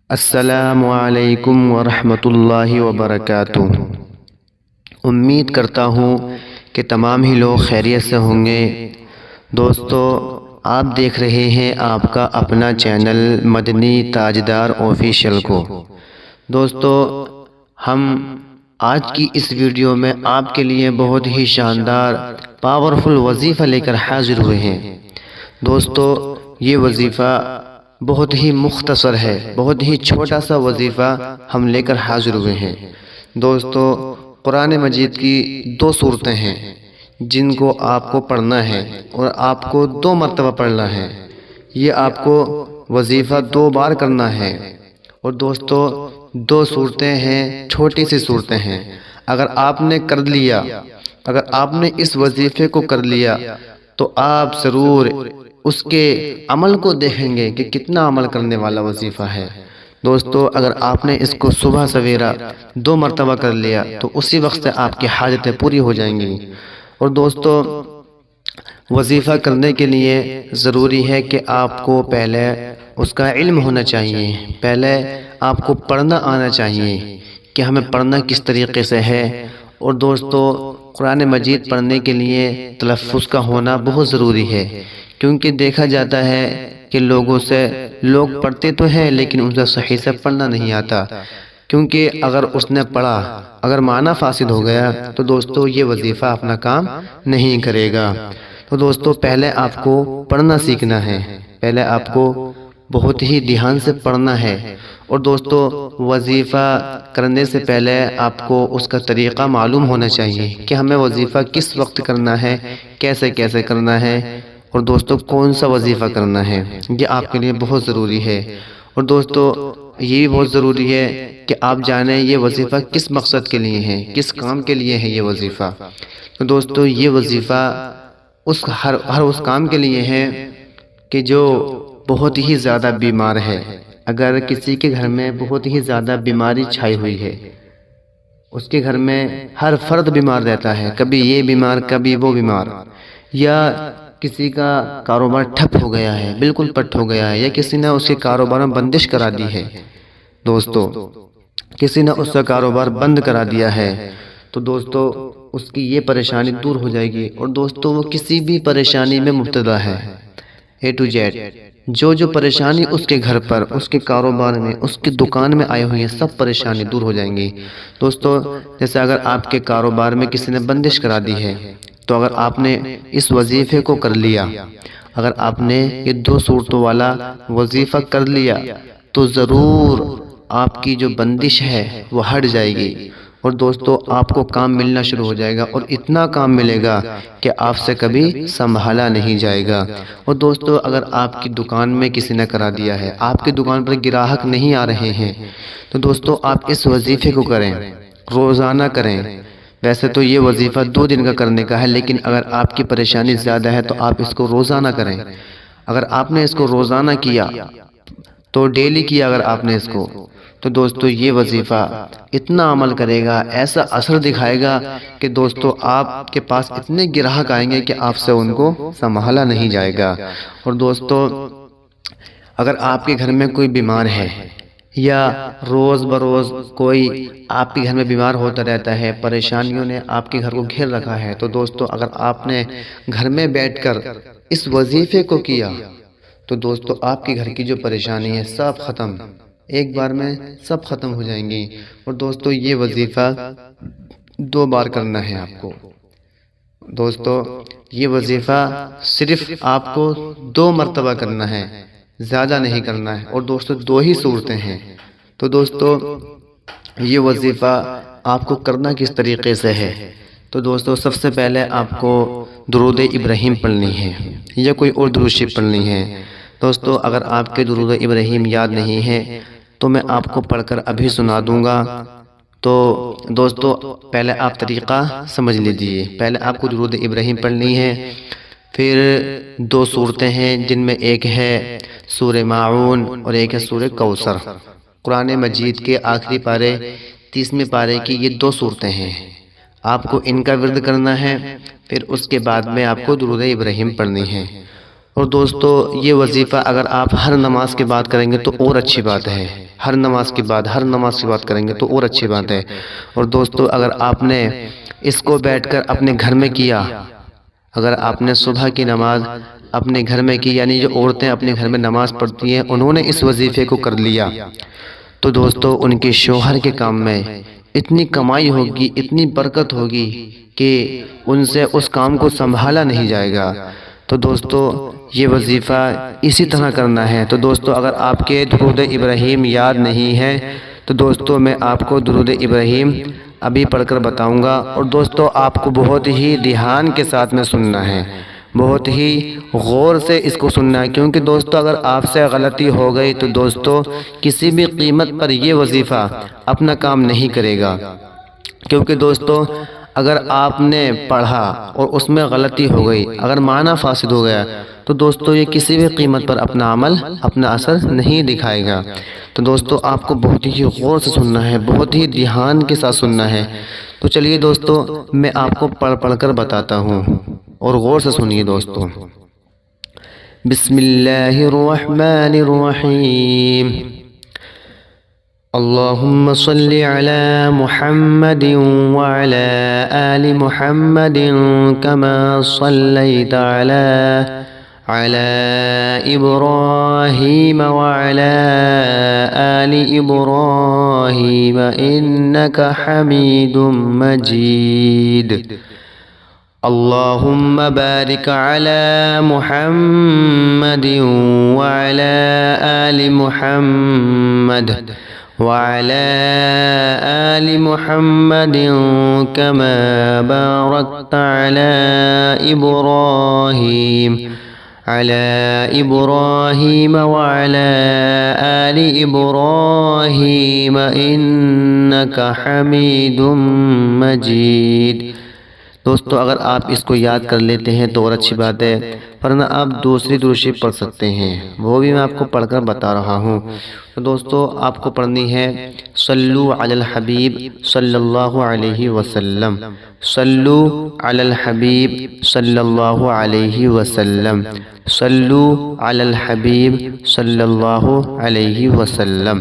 السلام علیکم ورحمۃ اللہ وبرکاتہ۔ امید کرتا ہوں کہ تمام ہی لوگ خیریت سے ہوں گے۔ دوستو، آپ دیکھ رہے ہیں آپ کا اپنا چینل مدنی تاجدار آفیشیل کو۔ دوستو، ہم آج کی اس ویڈیو میں آپ کے لیے بہت ہی شاندار پاورفل وظیفہ لے کر حاضر ہوئے ہیں۔ دوستو، یہ وظیفہ بہت ہی مختصر ہے، بہت ہی چھوٹا سا وظیفہ ہم لے کر حاضر ہوئے ہیں۔ دوستو، قرآن مجید کی 2 سورتیں ہیں جن کو آپ کو پڑھنا ہے اور آپ کو 2 مرتبہ پڑھنا ہے۔ یہ آپ کو وظیفہ 2 بار کرنا ہے۔ اور دوستو، 2 سورتیں ہیں، چھوٹی سی سورتیں ہیں۔ اگر آپ نے کر لیا، اگر آپ نے اس وظیفے کو کر لیا تو آپ ضرور اس کے عمل کو دیکھیں گے کہ کتنا عمل کرنے والا وظیفہ ہے۔ دوستو، اگر آپ نے اس کو صبح سویرا 2 مرتبہ کر لیا تو اسی وقت سے آپ کی حاجتیں پوری ہو جائیں گی۔ اور دوستو، وظیفہ کرنے کے لیے ضروری ہے کہ آپ کو پہلے اس کا علم ہونا چاہیے، پہلے آپ کو پڑھنا آنا چاہیے کہ ہمیں پڑھنا کس طریقے سے ہے۔ اور دوستو، قرآن مجید پڑھنے کے لیے تلفظ کا ہونا بہت ضروری ہے، کیونکہ دیکھا جاتا ہے کہ لوگ پڑھتے تو ہیں لیکن ان سے صحیح سے پڑھنا نہیں آتا، کیونکہ اگر اس نے پڑھا، اگر معنی فاسد ہو گیا تو دوستو یہ وظیفہ اپنا کام نہیں کرے گا۔ تو دوستو، پہلے آپ کو پڑھنا سیکھنا ہے، پہلے آپ کو بہت ہی دھیان سے پڑھنا ہے۔ اور دوستو، وظیفہ کرنے سے پہلے آپ کو اس کا طریقہ معلوم ہونا چاہیے کہ ہمیں وظیفہ کس وقت کرنا ہے، کیسے کیسے کرنا ہے، اور دوستو کون سا وظیفہ کرنا ہے، یہ آپ کے لیے بہت ضروری ہے۔ اور دوستو، یہ بھی بہت ضروری ہے کہ آپ جانیں یہ وظیفہ کس مقصد کے لیے ہے، کس کام کے لیے ہے یہ وظیفہ۔ تو دوستو، یہ وظیفہ ہر اس کام کے لیے ہے کہ جو بہت ہی زیادہ بیمار ہے۔ اگر کسی کے گھر میں بہت ہی زیادہ بیماری چھائی ہوئی ہے، اس کے گھر میں ہر فرد بیمار رہتا ہے، کبھی یہ بیمار کبھی وہ بیمار، یا کسی کا کاروبار ٹھپ ہو گیا ہے، بالکل پٹ ہو گیا ہے، یا کسی نے اس کے کاروبار میں بندش کرا دی ہے، دوستو کسی نے اس کا کاروبار بند کرا دیا ہے، تو دوستو اس کی یہ پریشانی دور ہو جائے گی۔ اور دوستو، وہ کسی بھی پریشانی میں مبتلا ہے، A to Z، جو پریشانی اس کے گھر پر، اس کے کاروبار میں، اس کی دکان میں آئی ہوئی ہیں، سب پریشانی دور ہو جائیں گی۔ دوستو، جیسے اگر آپ کے کاروبار میں کسی نے بندش کرا دی ہے تو اگر آپ نے اس وظیفے کو کر لیا، اگر آپ نے یہ 2 صورتوں والا وظیفہ کر لیا تو ضرور آپ کی جو بندش ہے وہ ہٹ جائے گی۔ اور دوستو، آپ کو کام ملنا شروع ہو جائے گا، اور اتنا کام ملے گا کہ آپ سے کبھی سنبھالا نہیں جائے گا۔ اور دوستو، اگر آپ کی دکان میں کسی نے کرا دیا ہے، آپ کی دکان پر گراہک نہیں آ رہے ہیں، تو دوستو آپ اس وظیفے کو کریں، روزانہ کریں۔ ویسے تو یہ وظیفہ 2 دن کا کرنے کا ہے، لیکن اگر آپ کی پریشانی زیادہ ہے تو آپ اس کو روزانہ کریں۔ اگر آپ نے اس کو روزانہ کیا تو ڈیلی کیا اگر آپ نے اس کو، تو دوستو یہ وظیفہ اتنا عمل کرے گا، ایسا اثر دکھائے گا کہ دوستو آپ کے پاس اتنے گراہک آئیں گے کہ آپ سے ان کو سنبھالا نہیں جائے گا۔ اور دوستو، اگر آپ کے گھر میں کوئی بیمار ہے یا روز بروز کوئی آپ کے گھر میں بیمار ہوتا رہتا ہے، پریشانیوں نے آپ کے گھر کو گھیر رکھا ہے، تو دوستو اگر آپ نے گھر میں بیٹھ کر اس وظیفے کو کیا تو دوستو آپ کے گھر کی جو پریشانی ہے سب ختم، ایک بار میں سب ختم ہو جائیں گی۔ اور دوستو، یہ وظیفہ 2 بار کرنا ہے آپ کو۔ دوستو، یہ وظیفہ صرف آپ کو 2 مرتبہ کرنا ہے، زیادہ نہیں کرنا ہے۔ اور دوستو 2 ہی صورتیں ہیں۔ تو دوستو، یہ وظیفہ آپ کو کرنا کس طریقے سے ہے؟ تو دوستو، سب سے پہلے آپ کو درود ابراہیم پڑھنی ہے یا کوئی اور درود شریف پڑھنی ہے۔ دوستو، اگر آپ کے درود ابراہیم یاد نہیں ہے تو میں آپ کو پڑھ کر ابھی سنا دوں گا۔ تو دوستو، پہلے آپ طریقہ سمجھ لیجئے۔ پہلے آپ کو درود ابراہیم پڑھنی ہے، پھر 2 صورتیں ہیں جن میں ایک ہے سورہ ماعون اور ایک ہے سورہ کوثر۔ قرآن مجید کے آخری پارے 30ویں پارے کی یہ 2 صورتیں ہیں، آپ کو ان کا ورد کرنا ہے، پھر اس کے بعد میں آپ کو درود ابراہیم پڑھنی ہے۔ اور دوستو یہ وظیفہ اگر آپ ہر نماز کے بعد کریں گے تو اور اچھی بات ہے، ہر نماز کے بعد کریں گے تو اور اچھی بات ہے۔ اور دوستو اگر آپ نے اس کو بیٹھ کر اپنے گھر میں کیا، اگر آپ نے صبح کی نماز اپنے گھر میں کی، یعنی جو عورتیں اپنے گھر میں نماز پڑھتی ہیں انہوں نے اس وظیفے کو کر لیا، تو دوستو ان کے شوہر کے کام میں اتنی کمائی ہوگی، اتنی برکت ہوگی کہ ان سے اس کام کو سنبھالا نہیں جائے گا۔ تو دوستو یہ وظیفہ اسی طرح کرنا ہے۔ تو دوستو اگر آپ کے درود ابراہیم یاد نہیں ہے تو دوستو میں آپ کو درود ابراہیم ابھی پڑھ کر بتاؤں گا، اور دوستو آپ کو بہت ہی دھیان کے ساتھ میں سننا ہے، بہت ہی غور سے اس کو سننا ہے، کیونکہ دوستو اگر آپ سے غلطی ہو گئی تو دوستو کسی بھی قیمت پر یہ وظیفہ اپنا کام نہیں کرے گا۔ کیونکہ دوستو اگر آپ نے پڑھا اور اس میں غلطی ہو گئی، اگر معنی فاسد ہو گیا تو دوستو یہ کسی بھی قیمت پر اپنا عمل، اپنا اثر نہیں دکھائے گا۔ تو دوستو آپ کو بہت ہی غور سے سننا ہے، بہت ہی دھیان کے ساتھ سننا ہے۔ تو چلیے دوستو میں آپ کو پڑھ کر بتاتا ہوں اور غور سے سنیے دوستو۔ بسم اللہ الرحمن الرحیم۔ اللهم صل على محمد وعلى آل محمد كما صليت على إبراهيم وعلى آل إبراهيم إنك حميد مجيد۔ اللهم بارك على محمد وعلى آل محمد وعلى آل محمد كما باركت على إبراهيم وعلى آل إبراهيم إنك حميد مجيد۔ دوستو اگر آپ اس کو یاد کر لیتے ہیں تو اور اچھی بات ہے، ورنہ آپ دوسری درود شریف پڑھ سکتے ہیں، وہ بھی میں آپ کو پڑھ کر بتا رہا ہوں۔ تو دوستو آپ کو پڑھنی ہے صلو علی الحبیب صلی اللہ علیہ وسلم، صلو علی الحبیب صلی اللہ علیہ وسلم، صلو علی الحبیب صلی اللہ علیہ وسلم۔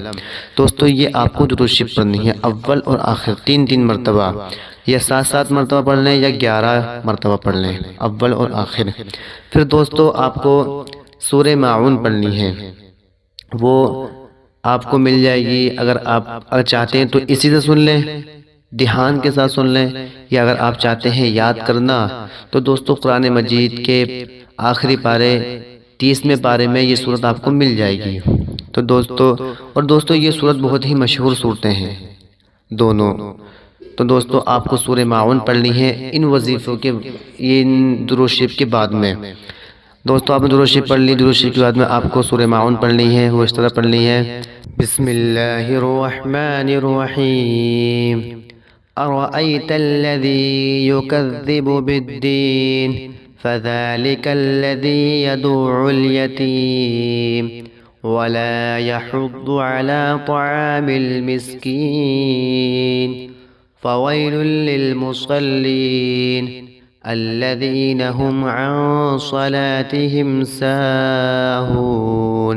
دوستو یہ آپ کو درود شریف پڑھنی ہے اول اور آخر تین مرتبہ، یا 7 مرتبہ پڑھ لیں یا 11 مرتبہ پڑھ لیں، اول اور آخر۔ پھر دوستو آپ کو سورہ معون پڑھنی ہے، وہ آپ کو مل جائے گی۔ اگر آپ چاہتے ہیں تو اسی سے سن لیں، دھیان کے ساتھ سن لیں، یا اگر آپ چاہتے ہیں یاد کرنا تو دوستو قرآن مجید کے آخری پارے 30ویں پارے میں یہ سورت آپ کو مل جائے گی۔ تو دوستو یہ سورت بہت ہی مشہور صورتیں ہیں دونوں۔ تو دوستو آپ کو سورہ معون پڑھنی ہے ان وظیفوں کے، ان درود شریف کے بعد میں۔ دوستو آپ نے درود شریف پڑھ لی، درود شریف کے بعد میں آپ کو سورہ معون پڑھنی ہے، وہ اس طرح پڑھنی ہے۔ بسم اللہ الرحمن الرحیم۔ ارأیت الذی یکذب بالدین فذلک الذی یدعو الیتیم ولا يحض على طعام المسكين فويل للمصلين الذين هم عن صلاتهم ساهون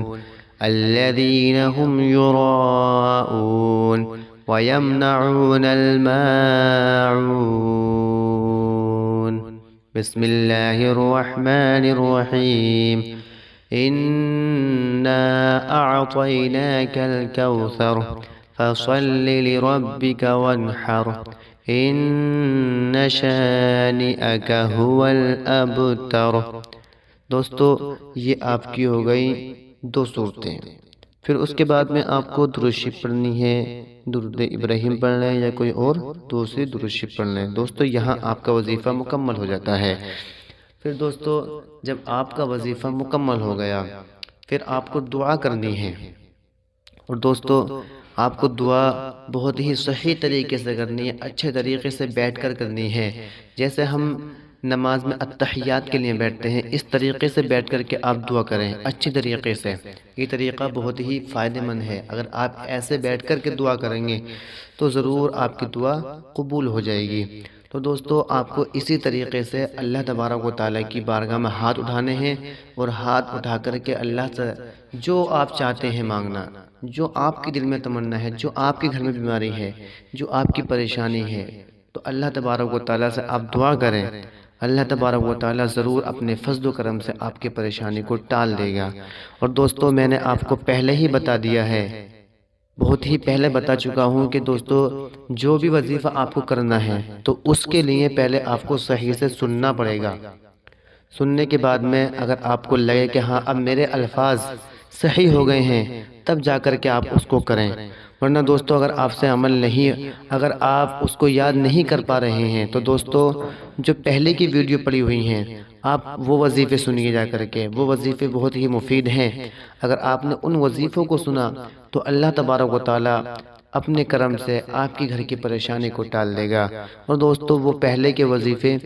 الذين هم يراءون ويمنعون الماعون۔ بسم الله الرحمن الرحيم۔ إنا أعطيناك الكوثر فصل لربك وانحر إن شانئك هو الأبتر۔ دوستو یہ آپ کی ہو گئی 2 صورتیں۔ پھر اس کے بعد میں آپ کو درود شریف پڑھنی ہے، درود ابراہیم پڑھ لیں یا کوئی اور دوسری درود شریف پڑھ لیں۔ دوستو یہاں آپ کا وظیفہ مکمل ہو جاتا ہے۔ پھر دوستو جب آپ کا وظیفہ مکمل ہو گیا پھر آپ کو دعا کرنی ہے، اور دوستو آپ کو دعا بہت ہی صحیح طریقے سے کرنی ہے، اچھے طریقے سے بیٹھ کر کرنی ہے۔ جیسے ہم نماز میں التحیات کے لیے بیٹھتے ہیں، اس طریقے سے بیٹھ کر کے آپ دعا کریں اچھی طریقے سے۔ یہ طریقہ بہت ہی فائدہ مند ہے، اگر آپ ایسے بیٹھ کر کے دعا کریں گے تو ضرور آپ کی دعا قبول ہو جائے گی۔ تو دوستو آپ کو اسی طریقے سے اللہ تبارک و تعالیٰ کی بارگاہ میں ہاتھ اٹھانے ہیں، اور ہاتھ اٹھا کر کے اللہ سے جو آپ چاہتے ہیں مانگنا، جو آپ کے دل میں تمنا ہے، جو آپ کے گھر میں بیماری ہے، جو آپ کی پریشانی ہے، تو اللہ تبارک و تعالیٰ سے آپ دعا کریں۔ اللہ تبارک و تعالیٰ ضرور اپنے فضل و کرم سے آپ کی پریشانی کو ٹال دے گا۔ اور دوستو میں نے آپ کو پہلے ہی بتا دیا ہے، بہت ہی پہلے بتا چکا ہوں کہ دوستو جو بھی وظیفہ آپ کو کرنا ہے تو اس کے لیے پہلے آپ کو صحیح سے سننا پڑے گا۔ سننے کے بعد میں اگر آپ کو لگے کہ ہاں اب میرے الفاظ صحیح ہو گئے ہیں، تب جا کر کے آپ اس کو کریں، ورنہ دوستو اگر آپ سے عمل نہیں، اگر آپ اس کو یاد نہیں کر پا رہے ہیں تو دوستو جو پہلے کی ویڈیو پڑی ہوئی ہیں آپ وہ وظیفے سنیے جا کر کے، وہ وظیفے بہت ہی مفید ہیں۔ اگر آپ نے ان وظیفوں کو سنا تو اللہ تبارک و تعالیٰ اپنے کرم سے آپ کی گھر کی پریشانی کو ٹال دے گا۔ اور دوستو وہ پہلے کے وظیفے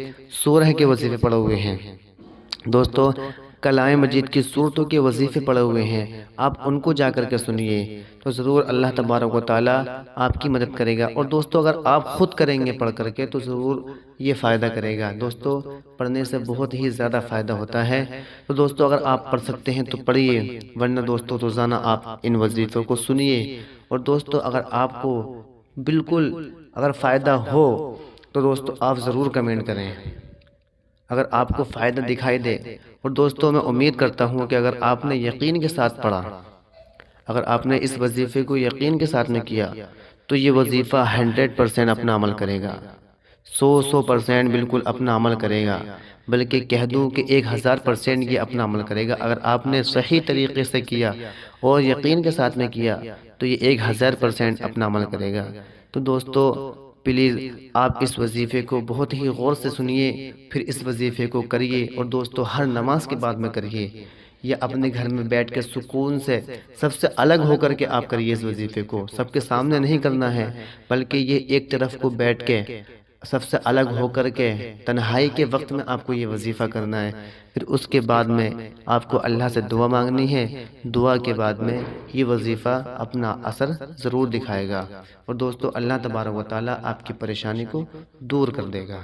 سورہ کے وظیفے پڑے ہوئے ہیں، دوستو کلام مجید کی صورتوں کے وظیفے پڑے ہوئے ہیں، آپ ان کو جا کر کے سنیے تو ضرور اللہ تبارک و تعالیٰ آپ کی مدد کرے گا۔ اور دوستو اگر آپ خود کریں گے پڑھ کر کے تو ضرور یہ فائدہ کرے گا۔ دوستو پڑھنے سے بہت ہی زیادہ فائدہ ہوتا ہے، تو دوستو اگر آپ پڑھ سکتے ہیں تو پڑھیے، ورنہ دوستو روزانہ آپ ان وظیفوں کو سنیے۔ اور دوستو اگر آپ کو بالکل اگر فائدہ ہو تو دوستو آپ ضرور کمنٹ کریں، اگر آپ کو فائدہ دکھائی دے۔ اور دوستو میں امید کرتا ہوں کہ اگر آپ نے یقین کے ساتھ پڑھا، اگر آپ نے اس وظیفے کو یقین کے ساتھ میں کیا تو یہ وظیفہ 100% اپنا عمل کرے گا، 100% بالکل اپنا عمل کرے گا، بلکہ کہہ دوں کہ 1000% یہ اپنا عمل کرے گا۔ اگر آپ نے صحیح طریقے سے کیا اور یقین کے ساتھ میں کیا تو یہ 1000% اپنا عمل کرے گا۔ تو دوستو پلیز آپ اس وظیفے کو بہت ہی غور سے سنیے، پھر اس وظیفے کو کریے، اور دوستو ہر نماز کے بعد میں کریے، یا اپنے گھر میں بیٹھ کے سکون سے سب سے الگ ہو کر کے آپ کریے اس وظیفے کو، سب کے سامنے نہیں کرنا ہے، بلکہ یہ ایک طرف کو بیٹھ کے سب سے الگ ہو کر کے تنہائی کے وقت میں آپ کو یہ وظیفہ کرنا ہے۔ پھر اس کے بعد میں آپ کو اللہ سے دعا مانگنی ہے، دعا کے بعد میں یہ وظیفہ اپنا اثر ضرور دکھائے گا، اور دوستو اللہ تبارک و تعالیٰ آپ کی پریشانی کو دور کر دے گا۔